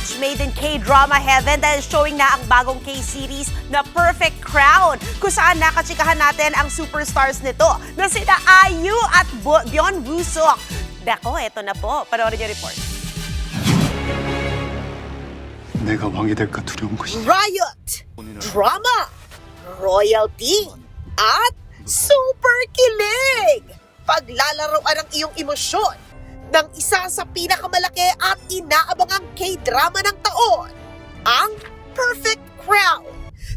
match made in K-drama heaven dahil showing na ang bagong K-series na Perfect Crown, kung saan nakachikahan natin ang superstars nito na sina IU at Byun Woo Seok. Dako, eto na po. Panoorin niyo report. 내가 왕이 될까 두려운 것이. Riot, drama, royalty, at super kilig! Paglalaroan ang iyong emosyon ng isa sa pinakamalaki at inaabangang K-drama ng taon, ang Perfect Crown,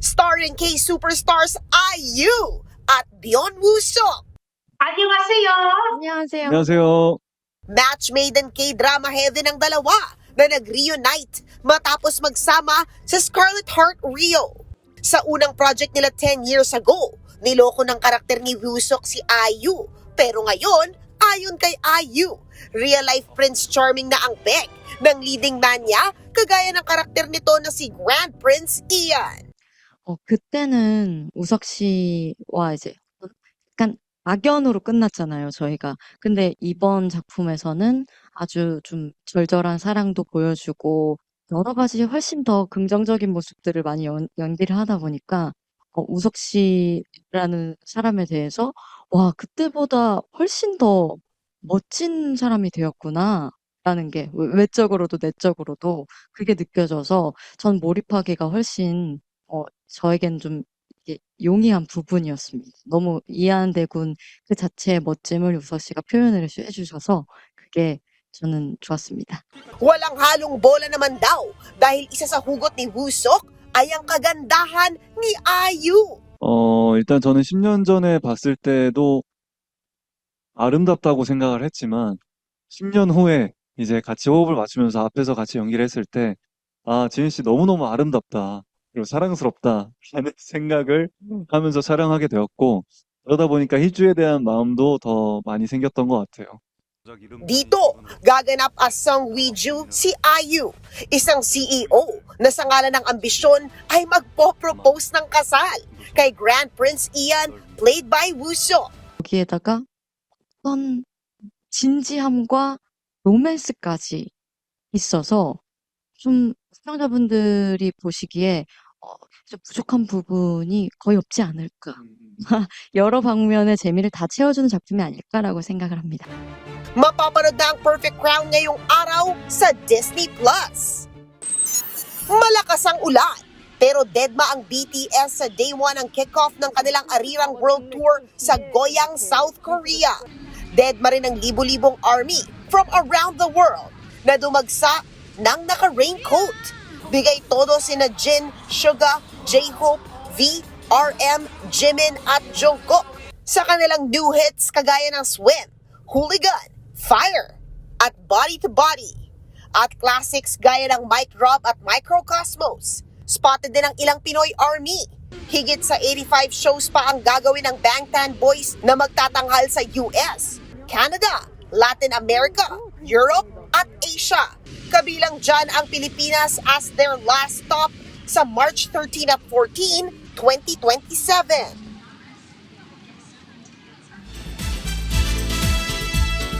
starring K-superstars IU at Byun Woo Seok. 안녕하세요. 안녕하세요. 안녕하세요. Match made in K-drama heaven ang dalawa na nag-reunite matapos magsama sa Scarlet Heart Rio. Sa unang project nila 10 years ago, niloko ng karakter ni Woo Seok si IU. Pero ngayon, ayon kay IU, real-life Prince Charming na ang peg ng leading man niya, kagaya ng karakter nito na si Grand Prince Ian. 그때는 우석 씨와 이제 약간 악연으로 끝났잖아요, 저희가. 근데 이번 작품에서는 아주 좀 절절한 사랑도 보여주고 여러 가지 훨씬 더 긍정적인 모습들을 많이 연기를 하다 보니까 우석 씨라는 사람에 대해서 와, 그때보다 훨씬 더 멋진 사람이 되었구나라는 게 외적으로도 내적으로도 그게 느껴져서 전 몰입하기가 훨씬 저에겐 좀 이게 용이한 부분이었습니다. 너무 이하한 대군 그 자체의 멋짐을 우석 씨가 표현을 해주셔서 그게 저는 좋았습니다. Walang halong bola naman daw dahil isa sa hugot ni Woo Seok ay ang kagandahan ni IU. 일단 저는 10년 전에 봤을 때도 아름답다고 생각을 했지만 10년 후에 이제 같이 호흡을 맞추면서 앞에서 같이 연기를 했을 때 지은 씨 너무너무 아름답다. 그리고 사랑스럽다 라는 생각을 하면서 촬영하게 되었고 그러다 보니까 희주에 대한 마음도 더 많이 생겼던 것 같아요. Dito, gaganap as Song Woo-ju si IU, isang CEO na sa ngalan ng ambisyon ay magpo-propose ng kasal kay Grand Prince Ian played by Woo Seok. 거기에다가 어떤 진지함과 로맨스까지 있어서 좀 시청자분들이 보시기에 좀 부족한 부분이 거의 없지 않을까. 여러 방면의 재미를 다 채워주는 작품이 아닐까라고 생각을 합니다. Mapapanood na ang Perfect Crown ngayong araw sa Disney+. Malakas ang ulan, pero deadma ang BTS sa day 1 ng kickoff ng kanilang Arirang World Tour sa Goyang, South Korea. Deadma rin ang libu-libong army from around the world na dumagsa ng naka-raincoat. Bigay todo sina Jin, Suga, J-Hope, V, RM, Jimin at Jungkook sa kanilang new hits kagaya ng Swim, Hooligan, Fire, at Body to Body. At classics gaya ng Mic Drop at Microcosmos. Spotted din ang ilang Pinoy Army. Higit sa 85 shows pa ang gagawin ng Bangtan Boys na magtatanghal sa US, Canada, Latin America, Europe at Asia. Kabilang dyan ang Pilipinas as their last stop sa March 13 at 14, 2027.